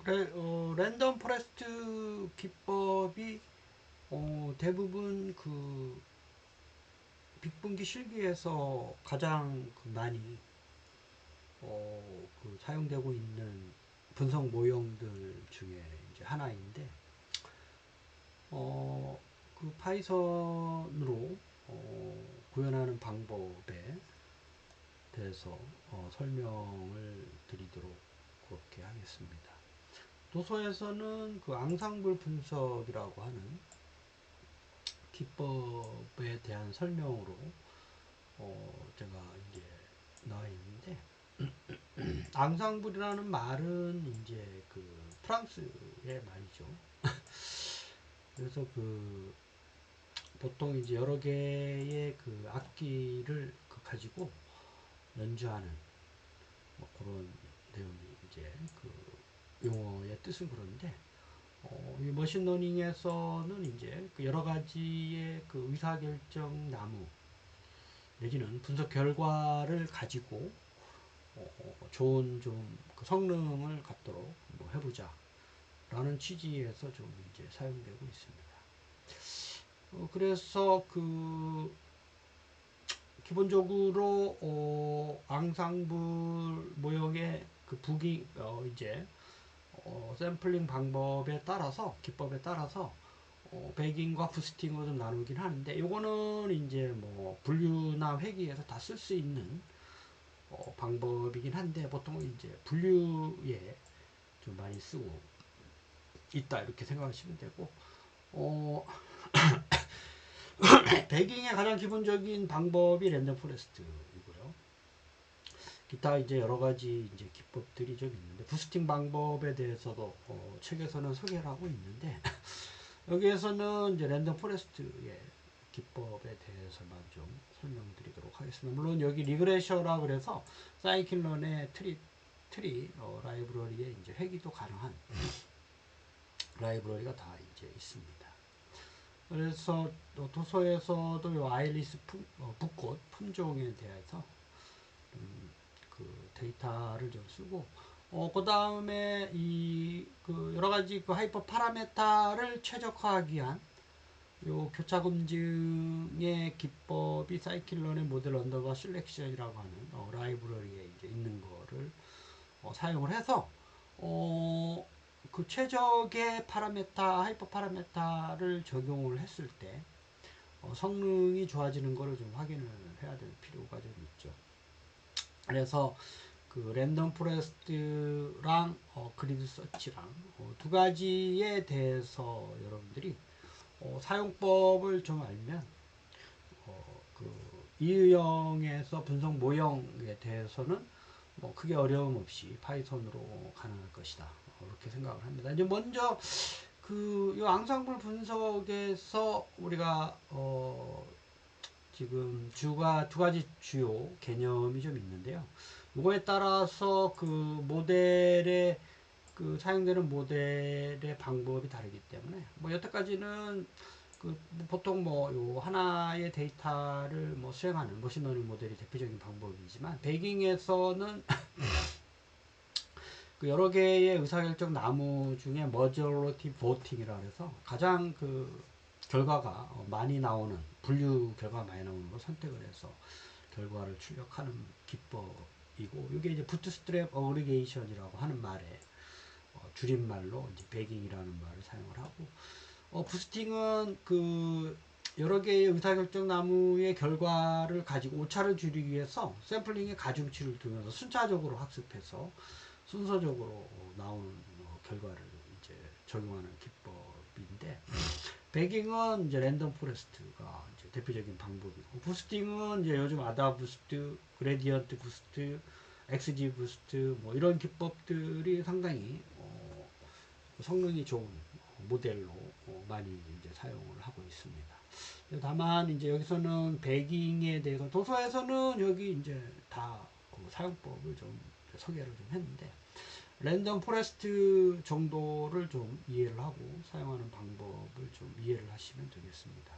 랜덤 포레스트 기법이 대부분 그 빅분기 실기에서 가장 많이 사용되고 있는 분석 모형들 중에 이제 하나인데 그 파이썬으로 구현하는 방법에 대해서 설명을 드리도록 그렇게 하겠습니다. 도서에서는 그 앙상블 분석이라고 하는 기법에 대한 설명으로 제가 이제 나와 있는데 앙상블이라는 말은 이제 그 프랑스의 말이죠. 그래서 그 보통 이제 여러 개의 그 악기를 가지고 연주하는 뭐 그런 내용이 이제 그 용어의 뜻은 그런데 이 머신러닝에서는 이제 그 여러 가지의 그 의사결정 나무 내지는 분석 결과를 가지고 좋은 좀그 성능을 갖도록 뭐 해보자 라는 취지에서 좀 이제 사용되고 있습니다. 그래서 그 기본적으로 앙상블 모형의 그 부기 이제 샘플링 방법에 따라서 기법에 따라서 배깅과 부스팅으로 좀 나누긴 하는데 요거는 이제 뭐 분류나 회귀에서 다 쓸 수 있는 방법이긴 한데 보통 이제 분류에 좀 많이 쓰고 있다 이렇게 생각하시면 되고 배깅의 가장 기본적인 방법이 랜덤 포레스트이고요. 기타 이제 여러 가지 이제 기법들이 좀 있는데 부스팅 방법에 대해서도 책에서는 소개를 하고 있는데 여기에서는 이제 랜덤 포레스트의 기법에 대해서만 좀 설명드리도록 하겠습니다. 물론 여기 리그레셔라 그래서 사이클론의 트리 라이브러리에 이제 회귀도 가능한 라이브러리가 다 이제 있습니다. 그래서 도서에서도 요 아이리스 붓꽃 품종에 대해서 그 데이터를 좀 쓰고 그 다음에 이 그 여러 가지 그 하이퍼 파라메타를 최적화하기 위한 요 교차 검증의 기법이 사이클론의 모델 언더바 실렉션이라고 하는 라이브러리에 이제 있는 거를 사용을 해서 그 최적의 파라메타, 하이퍼 파라메타를 적용을 했을 때 성능이 좋아지는 거를 좀 확인을 해야 될 필요가 좀 있죠. 그래서 그 랜덤 포레스트랑 그리드 서치랑 두 가지에 대해서 여러분들이 사용법을 좀 알면 그 이유형에서 분석 모형에 대해서는 뭐 크게 어려움 없이 파이썬으로 가능할 것이다. 이렇게 생각을 합니다. 이제 먼저 그 요 앙상블 분석에서 우리가 지금 두 가지 주요 개념이 좀 있는데요. 이거에 따라서 그 모델의 그 사용되는 모델의 방법이 다르기 때문에 뭐 여태까지는 그 보통 뭐 요 하나의 데이터를 뭐 수행하는 머신러닝 모델이 대표적인 방법이지만 베깅에서는 그 여러 개의 의사결정 나무 중에 머저리티 보팅이라 해서 가장 그 결과가 많이 나오는 분류 결과가 많이 나오는 걸 선택을 해서 결과를 출력하는 기법이고 이게 이제 부트스트랩 어그리게이션이라고 하는 말에 줄임말로 이제 베깅이라는 말을 사용을 하고 부스팅은 그 여러 개의 의사결정 나무의 결과를 가지고 오차를 줄이기 위해서 샘플링의 가중치를 두면서 순차적으로 학습해서 순서적으로 나오는 결과를 이제 적용하는 기법인데 베깅은 이제 랜덤 포레스트가 이제 대표적인 방법이고 부스팅은 이제 요즘 아다 부스트, 그레디언트 부스트, XG 부스트 뭐 이런 기법들이 상당히 성능이 좋은 모델로 많이 이제 사용을 하고 있습니다. 다만 이제 여기서는 베깅에 대해서 도서에서는 여기 이제 다그 사용법을 좀 소개를 좀 했는데 랜덤 포레스트 정도를 좀 이해를 하고 사용하는 방법을 좀 이해를 하시면 되겠습니다.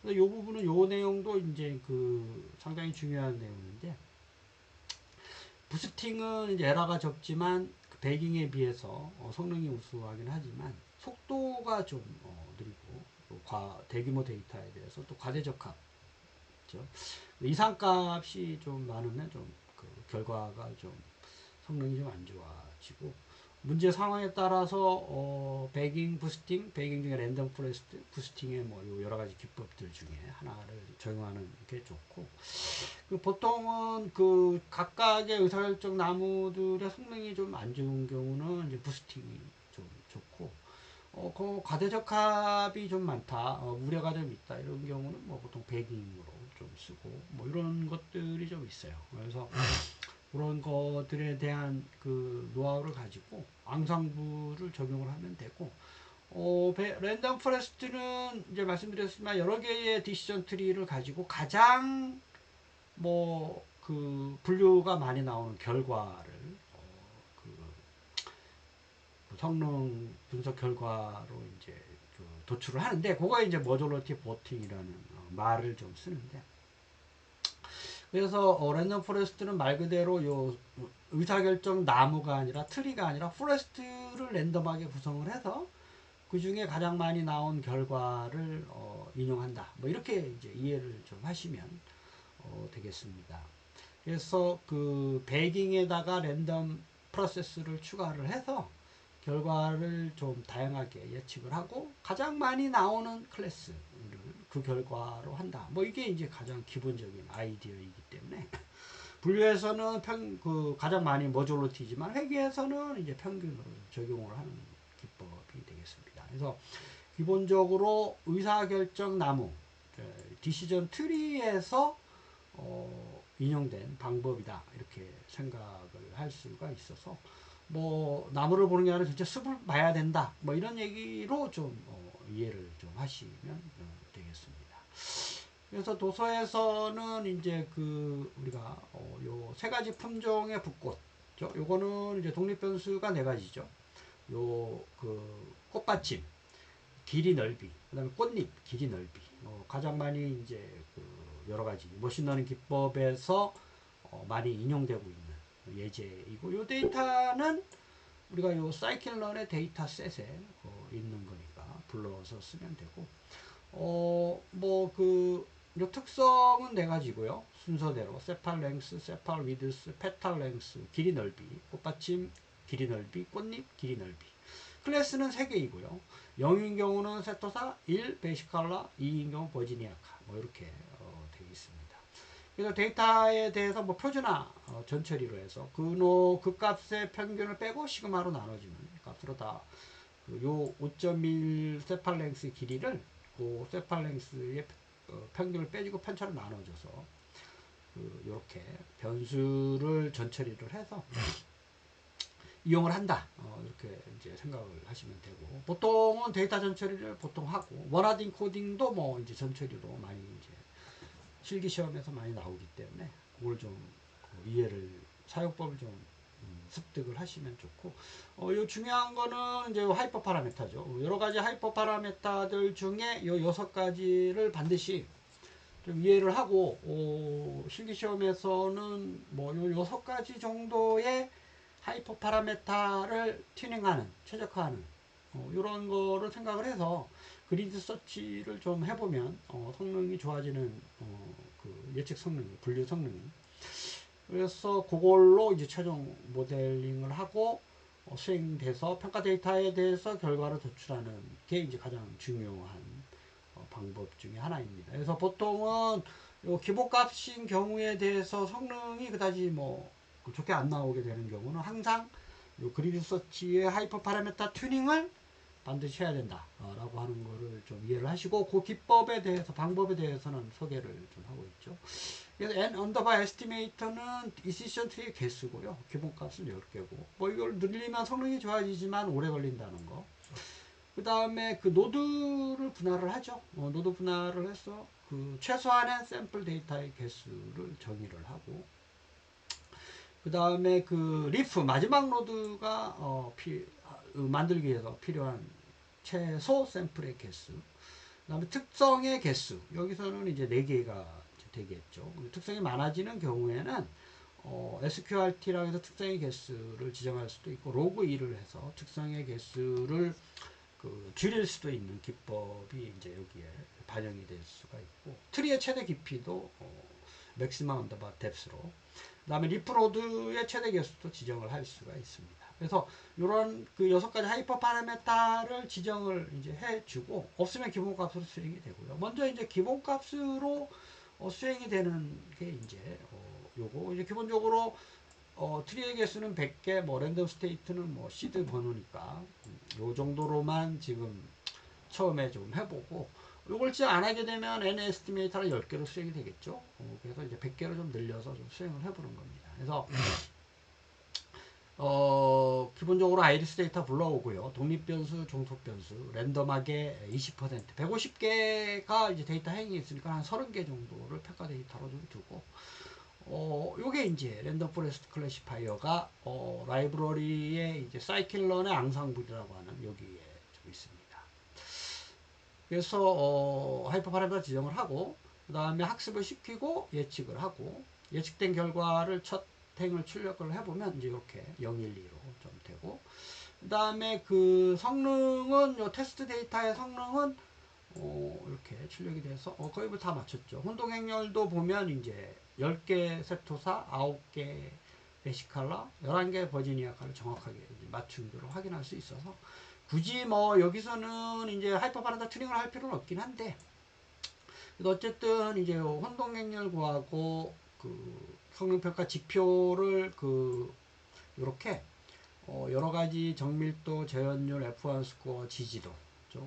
이 부분은 요 내용도 이제 그 상당히 중요한 내용인데 부스팅은 이제 에러가 적지만 배깅에 비해서 성능이 우수하긴 하지만 속도가 좀 느리고 또 대규모 데이터에 대해서 또 과대적합, 그렇죠? 이상값이 좀 많으면 좀 그 결과가 좀 성능이 좀 안 좋아지고, 문제 상황에 따라서 배깅 부스팅, 배깅 중에 랜덤 포레스트 부스팅의 뭐 여러 가지 기법들 중에 하나를 적용하는 게 좋고, 그 보통은 그 각각의 의사결정 나무들의 성능이 좀 안 좋은 경우는 이제 부스팅이 좀 좋고, 그 과대적합이 좀 많다, 무례가 좀 있다 이런 경우는 뭐 보통 배깅으로 좀 쓰고 뭐 이런 것들이 좀 있어요. 그래서 그런 것들에 대한 그 노하우를 가지고 앙상블을 적용을 하면 되고, 랜덤 포레스트는 이제 말씀드렸지만 여러 개의 디시전 트리를 가지고 가장 뭐 그 분류가 많이 나오는 결과를 그 성능 분석 결과로 이제 그 도출을 하는데, 그거에 이제 모듈러티 보팅이라는 말을 좀 쓰는데, 그래서 랜덤 포레스트는 말 그대로 요 의사결정 나무가 아니라 트리가 아니라 포레스트를 랜덤하게 구성을 해서 그 중에 가장 많이 나온 결과를 인용한다. 뭐 이렇게 이제 이해를 좀 하시면 되겠습니다. 그래서 그 배깅에다가 랜덤 프로세스를 추가를 해서 결과를 좀 다양하게 예측을 하고 가장 많이 나오는 클래스를 그 결과로 한다. 뭐 이게 이제 가장 기본적인 아이디어이기 때문에 분류에서는 그 가장 많이 모듈러티지만 회계에서는 이제 평균으로 적용을 하는 기법이 되겠습니다. 그래서 기본적으로 의사결정 나무, 디시전 트리에서 인용된 방법이다 이렇게 생각을 할 수가 있어서, 뭐 나무를 보는 게 아니라 진짜 숲을 봐야 된다 뭐 이런 얘기로 좀 이해를 좀 하시면 되겠습니다. 그래서 도서에서는 이제 그 우리가 요 세 가지 품종의 붓꽃, 요거는 이제 독립변수가 네 가지죠. 요 그 꽃받침 길이 넓이, 그다음에 꽃잎 길이 넓이, 가장 많이 이제 그 여러 가지 머신러닝 기법에서 많이 인용되고 있는 예제이고, 이 데이터는 우리가 요 사이클런의 데이터셋에 있는 거니까 불러서 쓰면 되고, 뭐그 특성은 네 가지고요. 순서대로 세팔 랭스, 세팔 위드스, 페탈 랭스, 길이 넓이, 꽃받침 길이 넓이, 꽃잎 길이 넓이. 클래스는 3개이고요. 0인 경우는 세토사, 1 베시칼라, 2인 경우 버지니아카 뭐 이렇게 되어 있습니다. 그래서 데이터에 대해서 뭐 표준화 전처리로 해서 그 값의 평균을 빼고 시그마로 나눠주는 값으로 다 요 5.1 세팔랭스 길이를 그 세팔랭스의 평균을 빼주고 편차로 나눠줘서 이렇게 변수를 전처리를 해서 이용을 한다. 이렇게 이제 생각을 하시면 되고, 보통은 데이터 전처리를 보통 하고 원하드 인코딩도 뭐 이제 전처리로 많이 이제 실기 시험에서 많이 나오기 때문에 그걸 좀 이해를 사용법을 좀 습득을 하시면 좋고, 요 중요한 거는 이제 하이퍼 파라메타죠. 여러 가지 하이퍼 파라메타들 중에 요 6가지를 반드시 좀 이해를 하고 실기 시험에서는 뭐 요 6가지 정도의 하이퍼 파라메타를 튜닝하는, 최적화하는 이런 거를 생각을 해서 그리드 서치를 좀 해보면 성능이 좋아지는 그 예측 성능, 분류 성능이. 그래서 그걸로 이제 최종 모델링을 하고 수행돼서 평가 데이터에 대해서 결과를 도출하는 게 이제 가장 중요한 방법 중에 하나입니다. 그래서 보통은 요 기본값인 경우에 대해서 성능이 그다지 뭐 좋게 안 나오게 되는 경우는 항상 요 그리드 서치의 하이퍼 파라메타 튜닝을 반드시 해야 된다 라고 하는 거를 좀 이해를 하시고, 그 기법에 대해서 방법에 대해서는 소개를 좀 하고 있죠. 그래서 n 언더바 에스티메이터는 디시전 트리의 개수고요. 기본값은 10개고 뭐 이걸 늘리면 성능이 좋아지지만 오래 걸린다는 거. 그 다음에 그 노드를 분할을 하죠. 노드 분할을 해서 그 최소한의 샘플 데이터의 개수를 정의를 하고, 그 다음에 그 리프 마지막 노드가 만들기 위해서 필요한 최소 샘플의 개수, 그 다음에 특성의 개수, 여기서는 이제 4개가 되겠죠. 특성이 많아지는 경우에는 sqrt라고 해서 특성의 개수를 지정할 수도 있고 로그 2를 해서 특성의 개수를 줄일 수도 있는 기법이 이제 여기에 반영이 될 수가 있고 트리의 최대 깊이도 맥시멈 언더바 뎁스로 그 다음에 리프로드의 최대 개수도 지정을 할 수가 있습니다. 그래서 이런 그 6가지 하이퍼 파라메타를 지정을 이제 해주고 없으면 기본값으로 수행이 되고요. 먼저 이제 기본값으로 수행이 되는 게 이제 요거 이제 기본적으로 트리의 개수는 100개, 뭐 랜덤 스테이트는 뭐 시드 번호니까 요 정도로만 지금 처음에 좀 해보고 요걸 진짜 안 하게 되면 n 에스티메이터를 10개로 수행이 되겠죠. 그래서 이제 100개로 좀 늘려서 좀 수행을 해보는 겁니다. 그래서 기본적으로 아이리스 데이터 불러오고요. 독립변수, 종속변수, 랜덤하게 20%, 150개가 이제 데이터 행이 있으니까 한 30개 정도를 평가 데이터로 좀 두고, 요게 이제 랜덤 포레스트 클래시파이어가, 라이브러리의 이제 사이클런의 앙상블이라고 하는 여기에 좀 있습니다. 그래서, 하이퍼 파라미터 지정을 하고, 그 다음에 학습을 시키고 예측을 하고, 예측된 결과를 첫 행을 출력을 해보면 이제 이렇게 012로 좀 되고 그 다음에 그 성능은 요 테스트 데이터의 성능은 이렇게 출력이 돼서 거의 뭐 다 맞췄죠. 혼동 행렬도 보면 이제 10개 세토사 9개 베시칼라 11개 버지니아 칼을 정확하게 이제 맞춤으로 확인할 수 있어서 굳이 뭐 여기서는 이제 하이퍼 파라다 튜닝을 할 필요는 없긴 한데 어쨌든 이제 혼동 행렬 구하고 그 성능평가 지표를 이렇게 여러 가지 정밀도, 재현율, F1 스코어, 지지도.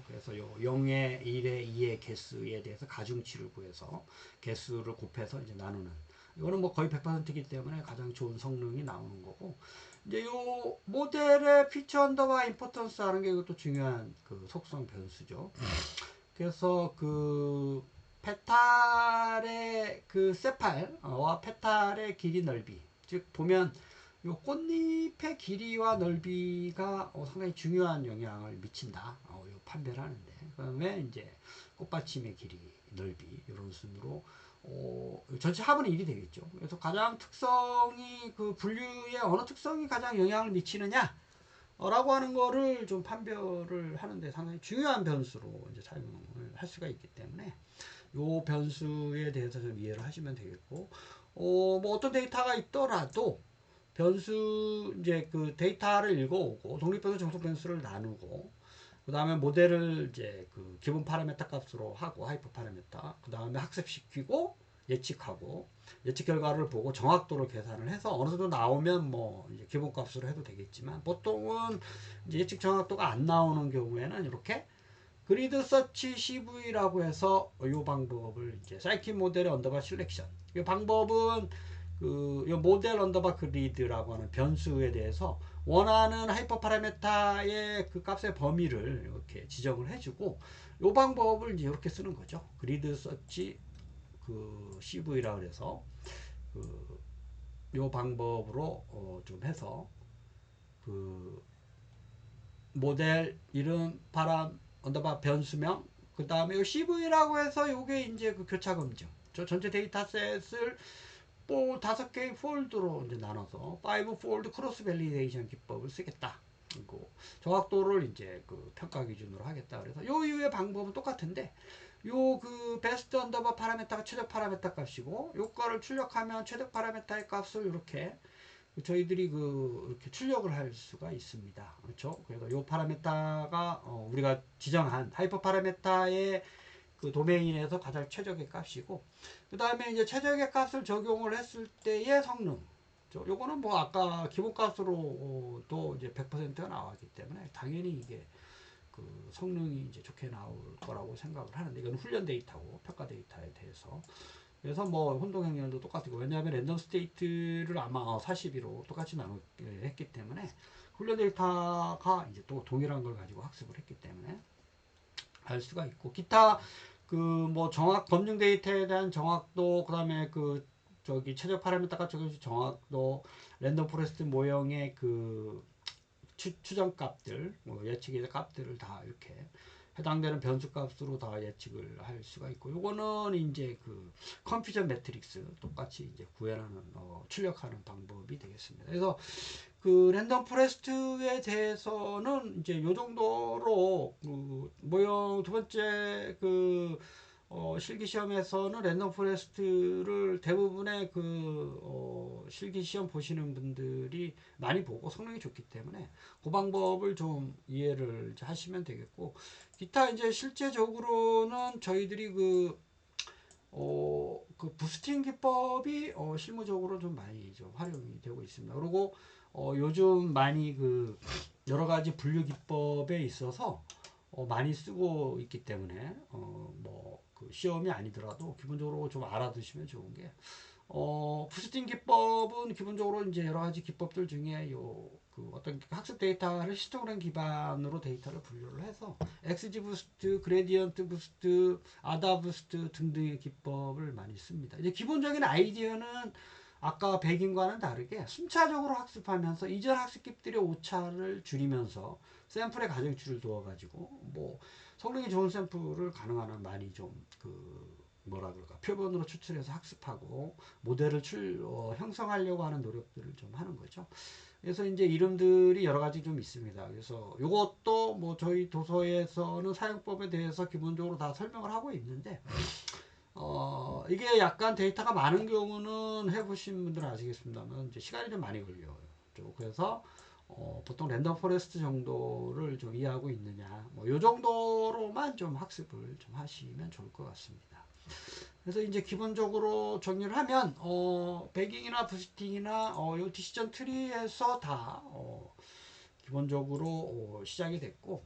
그래서 요 0의 1의 2의 개수에 대해서 가중치를 구해서 개수를 곱해서 이제 나누는. 이거는 뭐 거의 100%이기 때문에 가장 좋은 성능이 나오는 거고. 이제 요 모델의 피처 언더바 임포턴스 하는 게 이것도 중요한 그 속성 변수죠. 그래서 그 페탈의 그 세팔과 페탈의 길이 넓이 즉 보면 요 꽃잎의 길이와 넓이가 상당히 중요한 영향을 미친다 요 판별을 하는데 그 다음에 이제 꽃받침의 길이 넓이 이런 순으로 전체 합은 1이 되겠죠. 그래서 가장 특성이 그 분류의 어느 특성이 가장 영향을 미치느냐 라고 하는 거를 좀 판별을 하는데 상당히 중요한 변수로 이제 사용을 할 수가 있기 때문에 요 변수에 대해서 좀 이해를 하시면 되겠고, 뭐 어떤 데이터가 있더라도 변수 이제 그 데이터를 읽어오고 독립변수 정속 변수를 나누고 그 다음에 모델을 이제 그 기본 파라메타 값으로 하고 하이퍼 파라메타 그 다음에 학습시키고 예측하고 예측 결과를 보고 정확도를 계산을 해서 어느 정도 나오면 뭐 이제 기본 값으로 해도 되겠지만 보통은 이제 예측 정확도가 안 나오는 경우에는 이렇게 그리드 서치 CV라고 해서 이 방법을 이제 사이킨 모델의 언더바 실렉션 이 방법은 이 모델 언더바 그리드라고 하는 변수에 대해서 원하는 하이퍼 파라메타의 그 값의 범위를 이렇게 지정을 해주고 이 방법을 이제 이렇게 쓰는 거죠. 그리드 서치 그 CV라 그래서 이 방법으로 좀 해서 그 모델 이름 바람 언더바 변수명 그 다음에 이 CV라고 해서 요게 이제 그 교차 검증 저 전체 데이터셋을 또 5개의 폴드로 이제 나눠서 5 폴드 크로스 밸리데이션 기법을 쓰겠다. 그리고 정확도를 이제 그 평가 기준으로 하겠다. 그래서 요 이후의 방법은 똑같은데 요 그 베스트 언더바 파라메타가 최적 파라메타 값이고 요거를 출력하면 최적 파라메타의 값을 이렇게 저희들이 이렇게 출력을 할 수가 있습니다. 그렇죠? 그래서 요 파라메타가 우리가 지정한 하이퍼 파라메타의 그 도메인에서 가장 최적의 값이고 그 다음에 이제 최적의 값을 적용을 했을 때의 성능 요거는 뭐 아까 기본값으로 이제 100%가 나왔기 때문에 당연히 이게 그 성능이 이제 좋게 나올 거라고 생각을 하는데 이건 훈련 데이터고 평가 데이터에 대해서 그래서 뭐 혼동 행렬도 똑같고 왜냐하면 랜덤 스테이트를 아마 42로 똑같이 나눴기 때문에 훈련 데이터가 이제 또 동일한 걸 가지고 학습을 했기 때문에 알 수가 있고 기타 그 뭐 정확 검증 데이터에 대한 정확도 그다음에 그 저기 최적 파라미터가 저기 정확도 랜덤 포레스트 모형의 그 추정 값들 뭐 예측의 값들을 다 이렇게 해당되는 변수 값으로 다 예측을 할 수가 있고, 요거는 이제 그 컴퓨터 매트릭스 똑같이 이제 구현하는 출력하는 방법이 되겠습니다. 그래서 그 랜덤 포레스트에 대해서는 이제 요 정도로 그 모형 두 번째 그 실기 시험에서는 랜덤 포레스트를 대부분의 그 실기 시험 보시는 분들이 많이 보고 성능이 좋기 때문에 그 방법을 좀 이해를 하시면 되겠고, 기타 이제 실제적으로는 저희들이 그 부스팅 기법이 실무적으로 좀 많이 좀 활용이 되고 있습니다. 그리고 요즘 많이 그 여러 가지 분류 기법에 있어서 많이 쓰고 있기 때문에 뭐그 시험이 아니더라도 기본적으로 좀 알아두시면 좋은 게, 부스팅 기법은 기본적으로 이제 여러 가지 기법들 중에 그 어떤 학습 데이터를 히스토그램 기반으로 데이터를 분류를 해서 XG 부스트, 그레디언트 부스트, 아다 부스트 등등의 기법을 많이 씁니다. 이제 기본적인 아이디어는 아까 백인과는 다르게 순차적으로 학습하면서 이전 학습기들의 오차를 줄이면서 샘플의 가정치를 두어가지고 뭐 성능이 좋은 샘플을 가능한 한 많이 좀 뭐라 그럴까 표본으로 추출해서 학습하고 모델을 형성하려고 하는 노력들을 좀 하는 거죠. 그래서 이제 이름들이 여러 가지 좀 있습니다. 그래서 이것도 뭐 저희 도서에서는 사용법에 대해서 기본적으로 다 설명을 하고 있는데, 이게 약간 데이터가 많은 경우는 해보신 분들은 아시겠습니다만 이제 시간이 좀 많이 걸려요. 그래서 보통 랜덤 포레스트 정도를 좀 이해하고 있느냐, 뭐 요 정도로만 좀 학습을 좀 하시면 좋을 것 같습니다. 그래서 이제 기본적으로 정리를 하면 배깅이나 부스팅이나 요 디시전 트리에서 다 기본적으로 시작이 됐고,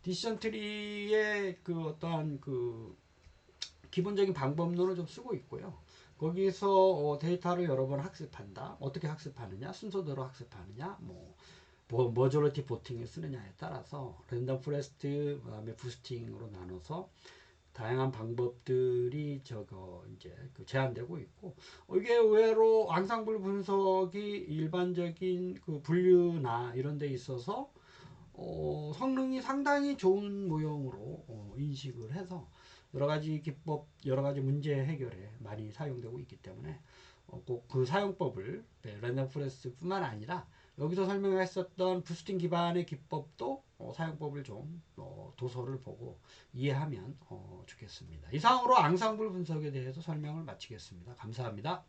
디시전 트리의 그 어떠한 그 기본적인 방법론을 좀 쓰고 있고요. 거기서 데이터를 여러 번 학습한다. 어떻게 학습하느냐, 순서대로 학습하느냐, 뭐 머저리티 보팅을 쓰느냐에 따라서 랜덤 포레스트, 그다음에 부스팅으로 나눠서 다양한 방법들이 이제 그 제한되고 있고, 이게 의외로 앙상블 분석이 일반적인 그 분류나 이런 데 있어서 성능이 상당히 좋은 모형으로 인식을 해서 여러 가지 기법, 여러 가지 문제 해결에 많이 사용되고 있기 때문에 꼭 그 사용법을 랜덤 포레스트뿐만 아니라 여기서 설명했었던 부스팅 기반의 기법도 사용법을 좀 도서를 보고 이해하면 좋겠습니다. 이상으로 앙상블 분석에 대해서 설명을 마치겠습니다. 감사합니다.